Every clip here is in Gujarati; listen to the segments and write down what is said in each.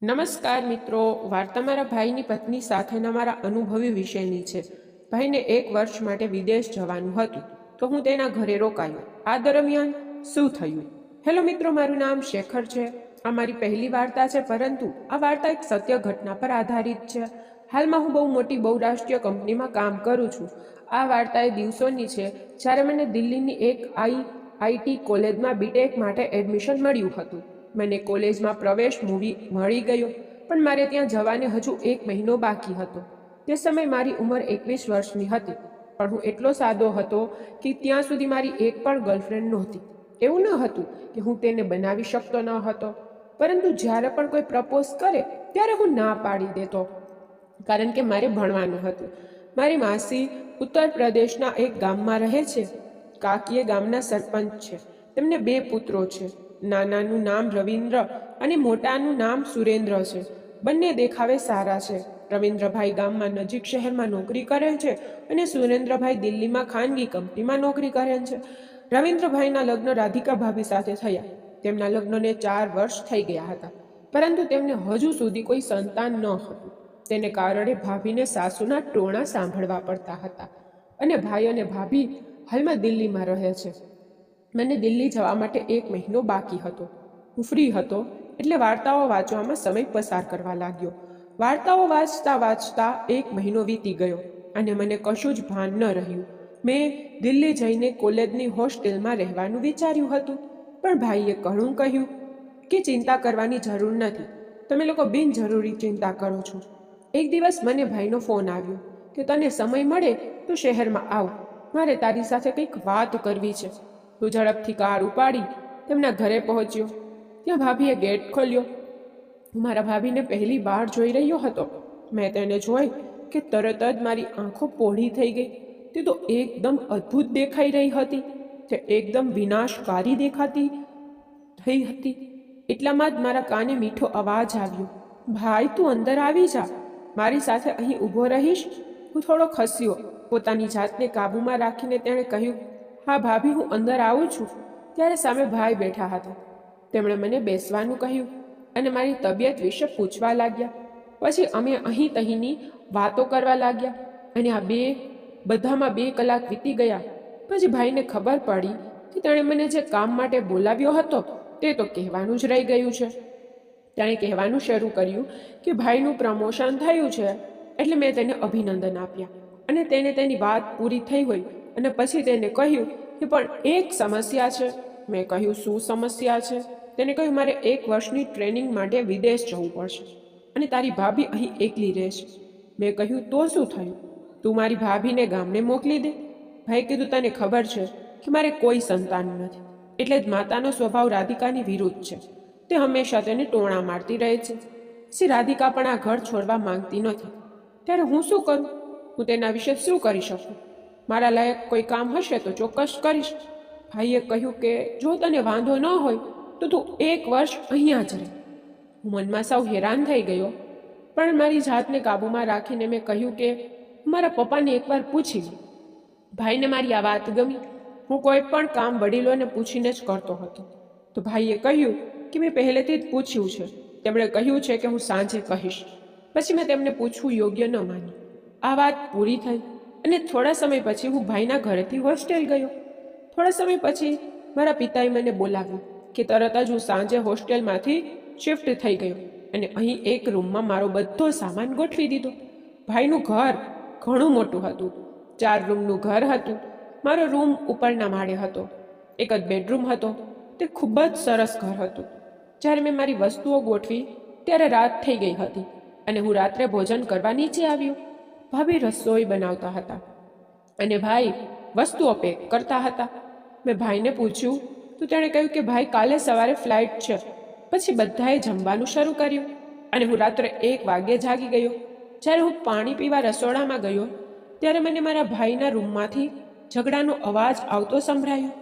નમસ્કાર મિત્રો, વાર્તા મારા ભાઈની પત્ની સાથેના મારા અનુભવી વિષયની છે. ભાઈને 1 વર્ષ માટે વિદેશ જવાનું હતું તો હું તેના ઘરે રોકાયો. આ દરમિયાન શું થયું? હેલો મિત્રો, મારું નામ શેખર છે. આ મારી પહેલી વાર્તા છે, પરંતુ આ વાર્તા એક સત્ય ઘટના પર આધારિત છે. હાલમાં હું બહુ મોટી બહુરાષ્ટ્રીય કંપનીમાં કામ કરું છું. આ વાર્તા એ દિવસોની છે જ્યારે મને દિલ્હીની એક આઈઆઈટી કોલેજમાં બીટેક માટે એડમિશન મળ્યું હતું. મને કોલેજમાં પ્રવેશ મળી ગયો, પણ મારે ત્યાં જવાને હજુ 1 મહિનો બાકી હતો. તે સમયે મારી ઉંમર 21 વર્ષની હતી, પણ હું એટલો સાદો હતો કે ત્યાં સુધી મારી એક પણ ગર્લફ્રેન્ડ નહોતી. એવું ન હતું કે હું તેને બનાવી શકતો ન હતો, પરંતુ જ્યારે પણ કોઈ પ્રપોઝ કરે ત્યારે હું ના પાડી દેતો, કારણ કે મારે ભણવાનું હતું. મારી માસી ઉત્તર પ્રદેશના એક ગામમાં રહે છે. કાકીએ ગામના સરપંચ છે. તેમને 2 પુત્રો છે. નાનાનું નામ રવિન્દ્ર અને મોટાનું નામ સુરેન્દ્ર છે. બંને દેખાવે સારા છે. રવિન્દ્રભાઈ ગામમાં નજીક શહેરમાં નોકરી કરે છે અને સુરેન્દ્રભાઈ દિલ્હીમાં ખાનગી કંપનીમાં નોકરી કરે છે. રવિન્દ્રભાઈના લગ્ન રાધિકા ભાભી સાથે થયા. તેમના લગ્નને 4 વર્ષ થઈ ગયા હતા, પરંતુ તેમને હજુ સુધી કોઈ સંતાન ન હતું. તેને કારણે ભાભીને સાસુના ટોણા સાંભળવા પડતા હતા, અને ભાઈ અને ભાભી હાલમાં દિલ્હીમાં રહે છે. મને દિલ્હી જવા માટે 1 મહિનો બાકી હતો. હું ફ્રી હતો એટલે વાર્તાઓ વાંચવામાં સમય પસાર કરવા લાગ્યો. વાર્તાઓ વાંચતા વાંચતા 1 મહિનો વીતી ગયો અને મને કશું જ ભાન ન રહ્યું. મેં દિલ્હી જઈને કોલેજની હોસ્ટેલમાં રહેવાનું વિચાર્યું હતું, પણ ભાઈએ ઘણું કહ્યું કે ચિંતા કરવાની જરૂર નથી, તમે લોકો બિનજરૂરી ચિંતા કરો છો. એક દિવસ મને ભાઈનો ફોન આવ્યો કે તને સમય મળે તો શહેરમાં આવ, મારે તારી સાથે કંઈક વાત કરવી છે. હું ઝડપથી કાર ઉપાડી તેમના ઘરે પહોંચ્યો. ત્યાં ભાભીએ ગેટ ખોલ્યો. હું મારા ભાભીને પહેલી વાર જોઈ રહ્યો હતો. મેં તેને જોઈ કે તરત જ મારી આંખો પહોળી થઈ ગઈ. તે તો એકદમ અદ્ભુત દેખાઈ રહી હતી. તે એકદમ વિનાશકારી દેખાતી થઈ હતી. એટલામાં જ મારા કાને મીઠો અવાજ આવ્યો, ભાઈ તું અંદર આવી જા, મારી સાથે અહીં ઊભો રહીશ? હું થોડો ખસ્યો. પોતાની જાતને કાબૂમાં રાખીને તેણે કહ્યું, હા ભાભી, હું અંદર આવું છું. ત્યારે સામે ભાઈ બેઠા હતા. તેમણે મને બેસવાનું કહ્યું અને મારી તબિયત વિશે પૂછવા લાગ્યા. પછી અમે અહીં તહીંની વાતો કરવા લાગ્યા અને આ બધામાં 2 કલાક વીતી ગયા. પછી ભાઈને ખબર પડી કે તેણે મને જે કામ માટે બોલાવ્યો હતો તે તો કહેવાનું જ રહી ગયું છે. તેણે કહેવાનું શરૂ કર્યું કે ભાઈનું પ્રમોશન થયું છે, એટલે મેં તેને અભિનંદન આપ્યા અને તેને તેની વાત પૂરી થઈ હોય અને પછી તેને કહ્યું કે પણ એક સમસ્યા છે. મેં કહ્યું, શું સમસ્યા છે? તેને કહ્યું, મારે 1 વર્ષની ટ્રેનિંગ માટે વિદેશ જવું પડશે અને તારી ભાભી અહીં એકલી રહેશે. મેં કહ્યું, તો શું થયું? તું મારી ભાભીને ગામને મોકલી દે. ભાઈ કીધું, તને ખબર છે કે મારે કોઈ સંતાન નથી, એટલે જ માતાનો સ્વભાવ રાધિકાની વિરુદ્ધ છે. તે હંમેશા તેને ટોણા મારતી રહે છે. પછી રાધિકા પણ આ ઘર છોડવા માંગતી નથી. ત્યારે હું શું કરું? હું તેના વિશે શું કરી શકું? મારા લાયક કોઈ કામ હશે તો ચોક્કસ કરીશ. ભાઈએ કહ્યું કે જો તને વાંધો ન હોય તો તું 1 વર્ષ અહીંયા જ રહે. હું મનમાં સાવ હેરાન થઈ ગયો, પણ મારી જાતને કાબૂમાં રાખીને મેં કહ્યું કે મારા પપ્પાને એકવાર પૂછી લઉં. ભાઈને મારી આ વાત ગમી. હું કોઈ પણ કામ વડીલોને પૂછીને જ કરતો હતો. તો ભાઈએ કહ્યું કે મેં પહેલેથી જ પૂછ્યું છે. તેમણે કહ્યું છે કે હું સાંજે કહીશ. પછી મેં તેમને પૂછવું યોગ્ય ન માન્યું. આ વાત પૂરી થઈ અને થોડા સમય પછી હું ભાઈના ઘરેથી હોસ્ટેલ ગયો. થોડા સમય પછી મારા પિતાએ મને બોલાવ્યો કે તરત જ હું સાંજે હોસ્ટેલમાંથી શિફ્ટ થઈ ગયો અને અહીં એક રૂમમાં મારો બધો સામાન ગોઠવી દીધો. ભાઈનું ઘર ઘણું મોટું હતું. 4 રૂમનું ઘર હતું. મારો રૂમ ઉપરના માળે હતો. એક જ બેડરૂમ હતો. તે ખૂબ જ સરસ ઘર હતું. જ્યારે મેં મારી વસ્તુઓ ગોઠવી ત્યારે રાત થઈ ગઈ હતી અને હું રાત્રે ભોજન કરવા નીચે આવ્યો. ભાભી રસોઈ બનાવતા હતા અને ભાઈ વસ્તુઓ પેક કરતા હતા. મેં ભાઈને પૂછ્યું તો તેણે કહ્યું કે ભાઈ, કાલે સવારે ફ્લાઇટ છે. પછી બધાએ જમવાનું શરૂ કર્યું અને હું રાત્રે 1 વાગ્યે જાગી ગયો. જ્યારે હું પાણી પીવા રસોડામાં ગયો ત્યારે મને મારા ભાઈના રૂમમાંથી ઝઘડાનો અવાજ આવતો સંભળાયો.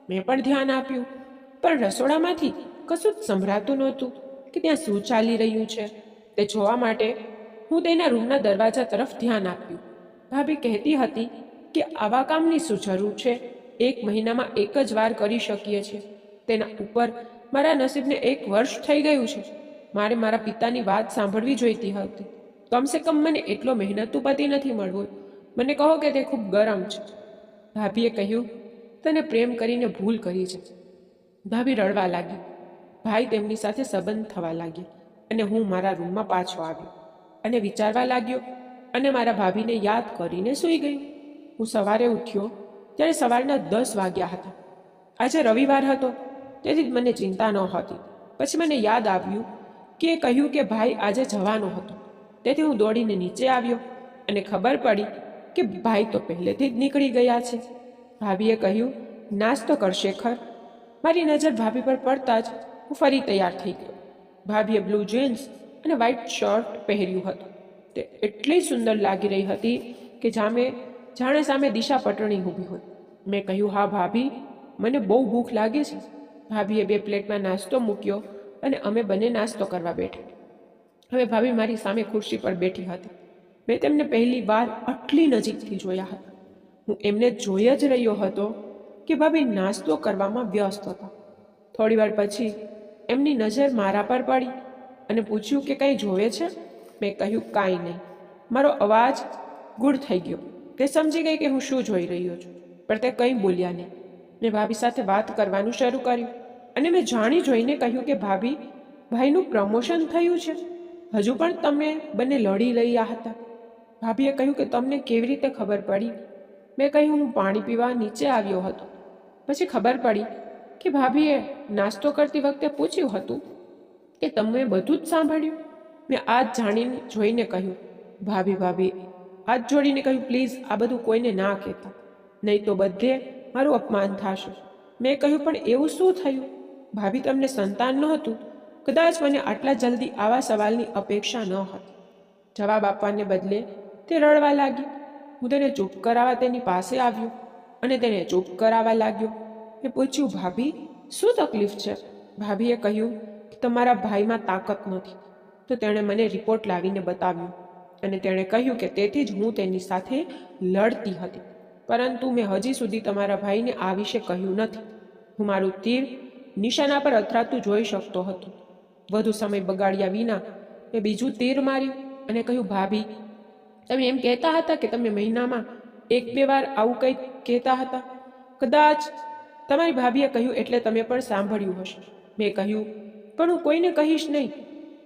મેં પણ ધ્યાન આપ્યું, પણ રસોડામાંથી કશું જ સંભળાતું નહોતું કે ત્યાં શું ચાલી રહ્યું છે. તે જોવા માટે હું તેના રૂમના દરવાજા તરફ ધ્યાન આપ્યું. ભાભી કહેતી હતી કે આવા કામની શું જરૂર છે? 1 મહિનામાં 1 જ વાર કરી શકીએ છીએ. તેના ઉપર મારા નસીબને 1 વર્ષ થઈ ગયું છે. મારે મારા પિતાની વાત સાંભળવી જોઈતી હતી. કમસે કમ મને એટલો મહેનતુ પતિ નથી મળવો. મને કહો કે તે ખૂબ ગરમ છે. ભાભીએ કહ્યું, તને પ્રેમ કરીને ભૂલ કરી છે. ભાભી રડવા લાગી. ભાઈ તેમની સાથે સંબંધ થવા લાગ્યા અને હું મારા રૂમમાં પાછો આવ્યો અને વિચારવા લાગ્યો અને મારા ભાભીને યાદ કરીને સૂઈ ગયો. હું સવારે ઉઠ્યો ત્યારે સવારના 10 વાગ્યા હતા. આજે રવિવાર હતો તેથી મને ચિંતા નહોતી. પછી મને યાદ આવ્યું કે કહ્યું કે ભાઈ આજે જવાનો હતો. તેથી હું દોડીને નીચે આવ્યો અને ખબર પડી કે ભાઈ તો પહેલેથી જ નીકળી ગયા છે. ભાભીએ કહ્યું, નાસ્તો કરશે ખર? મારી નજર ભાભી પર પડતા જ હું ફરી તૈયાર થઈ ગયો. ભાભીએ બ્લુ જીન્સ અને વ્હાઇટ શર્ટ પહેર્યું હતું. તે એટલી સુંદર લાગી રહી હતી કે જાણે સામે દિશા પટણી ઊભી હોય. મેં કહ્યું, હા ભાભી, મને બહુ ભૂખ લાગી છે. ભાભીએ 2 પ્લેટમાં નાસ્તો મૂક્યો અને અમે બંને નાસ્તો કરવા બેઠા. હવે ભાભી મારી સામે ખુરશી પર બેઠી હતી. મેં તેમને પહેલી વાર આટલી નજીકથી જોયા હતા. હું એમને જોઈ જ રહ્યો હતો કે ભાભી નાસ્તો કરવામાં વ્યસ્ત હતા. થોડી વાર પછી એમની નજર મારા પર પડી અને પૂછ્યું કે કંઈ જોવે છે? મેં કહ્યું, કાંઈ નહીં. મારો અવાજ ગુડ થઈ ગયો. તે સમજી ગઈ કે હું શું જોઈ રહ્યો છું, પણ તે કંઈ બોલ્યા નહીં. મેં ભાભી સાથે વાત કરવાનું શરૂ કર્યું અને મેં જાણી જોઈને કહ્યું કે ભાભી, ભાઈનું પ્રમોશન થયું છે. હજુ પણ તમે બંને લડી રહ્યા હતા. ભાભીએ કહ્યું કે તમને કેવી રીતે ખબર પડી? મેં કહ્યું, હું પાણી પીવા નીચે આવ્યો હતો. પછી ખબર પડી કે ભાભીએ નાસ્તો કરતી વખતે પૂછ્યું હતું કે તમે બધું જ સાંભળ્યું. મેં હાથ જાણીને જોઈને કહ્યું, ભાભી હાથ જોડીને કહ્યું, પ્લીઝ આ બધું કોઈને ના કહેતા, નહીં તો બધે મારું અપમાન થશે. મેં કહ્યું, પણ એવું શું થયું? ભાભી, તમને સંતાન નહોતું? કદાચ મને આટલા જલ્દી આવા સવાલની અપેક્ષા ન હતી. જવાબ આપવાને બદલે તે રડવા લાગી. હું તેને ચૂપ કરાવવા તેની પાસે આવ્યો અને તેને ચૂપ કરાવવા લાગ્યો. મેં પૂછ્યું, ભાભી, શું તકલીફ છે? ભાભીએ કહ્યું કે તમારા ભાઈમાં તાકાત નથી. તો તેણે મને રિપોર્ટ લાવીને બતાવ્યો અને તેણે કહ્યું કે તેથી જ હું તેની સાથે લડતી હતી. પરંતુ મેં હજી સુધી તમારા ભાઈને આ વિશે કહ્યું નથી. હું મારું તીર નિશાના પર અથડાતું જોઈ શકતો હતો. વધુ સમય બગાડ્યા વિના મેં બીજું તીર માર્યું અને કહ્યું, ભાભી, તમે એમ કહેતા હતા કે તમે મહિનામાં 1-2 વાર આવું કંઈક કહેતા હતા. કદાચ તમારી ભાભીએ કહ્યું એટલે તમે પણ સાંભળ્યું હશે. મેં કહ્યું, પણ હું કોઈને કહીશ નહીં.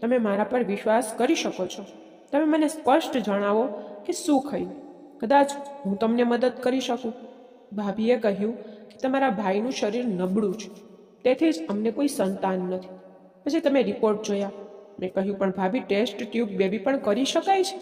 તમે મારા પર વિશ્વાસ કરી શકો છો. તમે મને સ્પષ્ટ જણાવો કે શું થયું. કદાચ હું તમને મદદ કરી શકું. ભાભીએ કહ્યું કે તમારા ભાઈનું શરીર નબળું છે, તેથી જ અમને કોઈ સંતાન નથી. પછી તમે રિપોર્ટ જોયા. મેં કહ્યું, પણ ભાભી, ટેસ્ટ ટ્યુબ બેબી પણ કરી શકાય છે.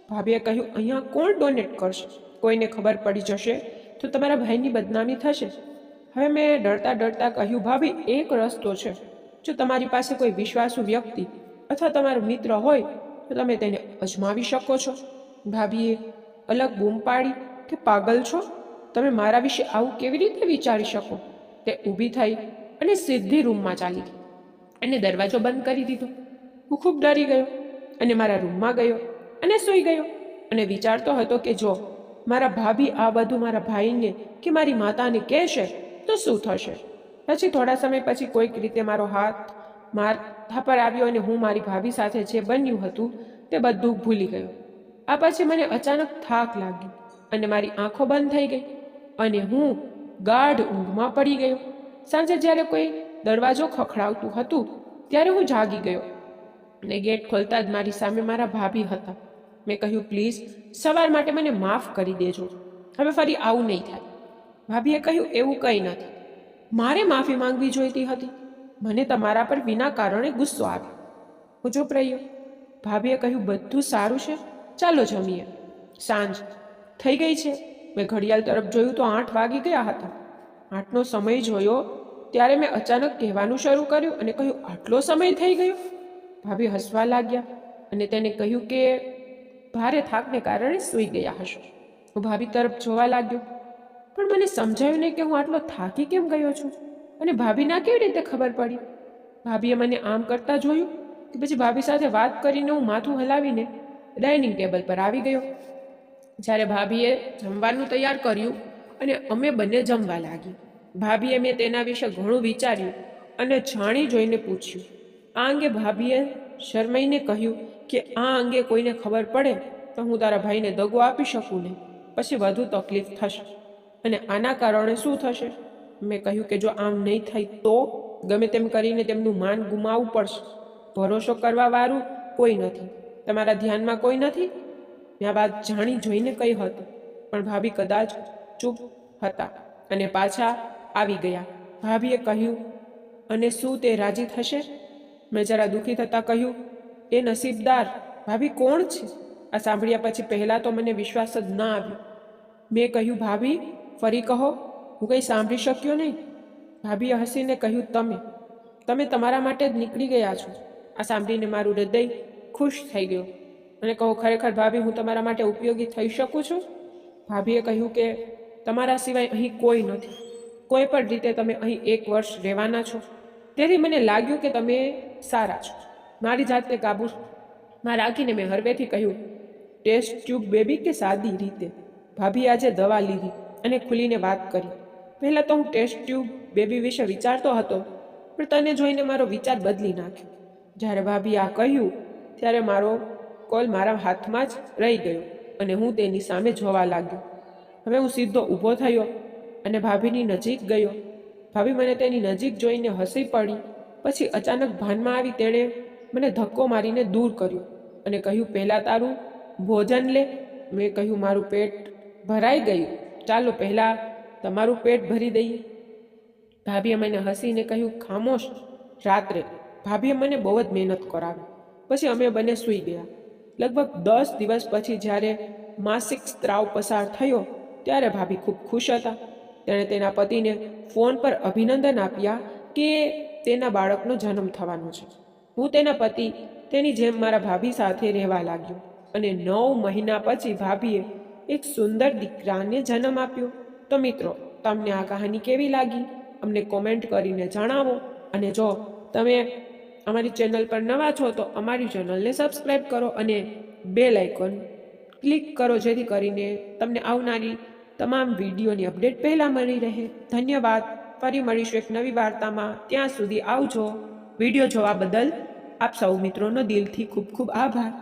ભાભીએ કહ્યું, અહીંયા કોણ ડોનેટ કરશે? કોઈને ખબર પડી જશે તો તમારા ભાઈની બદનામી થશે. હવે મેં ડરતા કહ્યું, ભાભી, એક રસ્તો છે. જો તમારી પાસે કોઈ વિશ્વાસુ વ્યક્તિ અથવા તમારો મિત્ર હોય તો તમે તેને અજમાવી શકો છો. ભાભીએ અલગ બૂમ પાડી કે પાગલ છો? તમે મારા વિશે આવું કેવી રીતે વિચારી શકો? તે ઊભી થઈ અને સીધી રૂમમાં ચાલી ગઈ અને દરવાજો બંધ કરી દીધો. હું ખૂબ ડરી ગયો અને મારા રૂમમાં ગયો અને સૂઈ ગયો અને વિચારતો હતો કે જો મારા ભાભી આ બધું મારા ભાઈને કે મારી માતાને કહેશે તો શું થશે. પછી થોડા સમય પછી કોઈક રીતે મારો હાથ માથા પર આવ્યો અને હું મારી ભાભી સાથે જે બન્યું હતું તે બધું ભૂલી ગયો. આ પછી મને અચાનક થાક લાગ્યો અને મારી આંખો બંધ થઈ ગઈ અને હું ગાઢ ઊંઘમાં પડી ગયો. સાંજે જ્યારે કોઈ દરવાજો ખખડાવતું હતું ત્યારે હું જાગી ગયો અને ગેટ ખોલતા જ મારી સામે મારા ભાભી હતા. મેં કહ્યું, પ્લીઝ સવાર માટે મને માફ કરી દેજો. હવે ફરી આવું નહીં થાય. ભાભીએ કહ્યું, એવું કંઈ નથી. મારે માફી માંગવી જોઈતી હતી. મને તમારા પર વિના કારણે ગુસ્સો આવ્યો. હું ચૂપ રહ્યો. ભાભીએ કહ્યું, બધું સારું છે, ચાલો જમીએ. સાંજ થઈ ગઈ છે. મેં ઘડિયાળ તરફ જોયું તો 8 વાગી ગયા હતા. 8નો સમય જોયો ત્યારે મેં અચાનક કહેવાનું શરૂ કર્યું અને કહ્યું, આટલો સમય થઈ ગયો? ભાભી હસવા લાગ્યા અને તેને કહ્યું કે ભારે થાકને કારણે સૂઈ ગયા હશો. હું ભાભી તરફ જોવા લાગ્યો, પણ મને સમજાયું નહીં કે હું આટલો થાકી કેમ ગયો છું અને ભાભીના કેવી રીતે ખબર પડી. ભાભીએ મને આમ કરતા જોયું કે પછી ભાભી સાથે વાત કરીને હું માથું હલાવીને ડાઇનિંગ ટેબલ પર આવી ગયો. જ્યારે ભાભીએ જમવાનું તૈયાર કર્યું અને અમે બંને જમવા લાગી. ભાભીએ મેં તેના વિશે ઘણું વિચાર્યું અને જાણી જોઈને પૂછ્યું. આ અંગે ભાભીએ શરમાઈને કહ્યું કે આ અંગે કોઈને ખબર પડે તો હું તારા ભાઈને દગો આપી શકું નહીં, પછી વધુ તકલીફ થશે. અને આના કારણે શું થશે? મેં કહ્યું કે જો આમ નહીં થાય તો ગમે તેમ કરીને તેમનું માન ગુમાવવું પડશે. ભરોસો કરવાવાળું કોઈ નથી. તમારા ધ્યાનમાં કોઈ નથી? મેં આ વાત જાણી જોઈને કહી હતું, પણ ભાભી કદાચ ચૂપ હતા અને પાછા આવી ગયા. ભાભીએ કહ્યું, અને શું તે રાજી થશે? મેં જરા દુઃખી થતાં કહ્યું, એ નસીબદાર. ભાભી કોણ છે? આ સાંભળ્યા પછી પહેલાં તો મને વિશ્વાસ જ ના આવ્યો. મેં કહ્યું, ભાભી ફરી કહો, હું કંઈ સાંભળી શક્યો નહીં. ભાભીએ હસીને કહ્યું, તમે તમારા માટે જ નીકળી ગયા છો. આ સાંભળીને મારું હૃદય ખુશ થઈ ગયું. અને કહો, ખરેખર ભાભી, હું તમારા માટે ઉપયોગી થઈ શકું છું? ભાભીએ કહ્યું કે તમારા સિવાય અહીં કોઈ નથી. કોઈ પણ રીતે તમે અહીં 1 વર્ષ રહેવાના છો. તેથી મને લાગ્યું કે તમે સારા છો. મારી જાતને કાબૂમાં રાખીને મેં હળવેથી કહ્યું, ટેસ્ટ ટ્યુબ બેબી કે સાદી રીતે? ભાભીએ આજે દવા લીધી અને ખુલીને વાત કરી. પહેલાં તો હું ટેસ્ટ ટ્યુબ બેબી વિશે વિચારતો હતો, પણ તને જોઈને મારો વિચાર બદલી નાખ્યો. જ્યારે ભાભીએ આ કહ્યું ત્યારે મારો કોલ મારા હાથમાં જ રહી ગયો અને હું તેની સામે જોવા લાગ્યો. હવે હું સીધો ઊભો થયો અને ભાભીની નજીક ગયો. ભાભી મને તેની નજીક જોઈને હસી પડી. પછી અચાનક ભાનમાં આવી તેણે મને ધક્કો મારીને દૂર કર્યો અને કહ્યું, પહેલાં તારું ભોજન લે. મેં કહ્યું, મારું પેટ ભરાઈ ગયું, ચાલો પહેલાં તમારું પેટ ભરી દઈએ. ભાભીએ મને હસીને કહ્યું, ખામોશ. રાત્રે ભાભીએ મને બહુ જ મહેનત કરાવી. પછી અમે બંને સૂઈ ગયા. લગભગ 10 દિવસ પછી જ્યારે માસિક સ્ત્રાવ પસાર થયો ત્યારે ભાભી ખૂબ ખુશ હતા. તેણે તેના પતિને ફોન પર અભિનંદન આપ્યા કે તેના બાળકનો જન્મ થવાનો છે. હું તેના પતિ તેની જેમ મારા ભાભી સાથે રહેવા લાગ્યો અને 9 મહિના પછી ભાભીએ એક સુંદર દીકરાને જન્મ આપ્યો. તો મિત્રો, તમને આ કહાની કેવી લાગી અમને કોમેન્ટ કરીને જણાવો. અને જો તમે અમારી ચેનલ પર નવા છો તો અમારી ચેનલને સબસ્ક્રાઈબ કરો અને બેલ આઇકોન ક્લિક કરો, જેથી કરીને તમને આવનારી તમામ વિડીયોની અપડેટ પહેલાં મળી રહે. ધન્યવાદ. ફરી મળીશું એક નવી વાર્તામાં. ત્યાં સુધી આવજો. વિડીયો જોવા બદલ આપ સૌ મિત્રોનો દિલથી ખૂબ ખૂબ આભાર.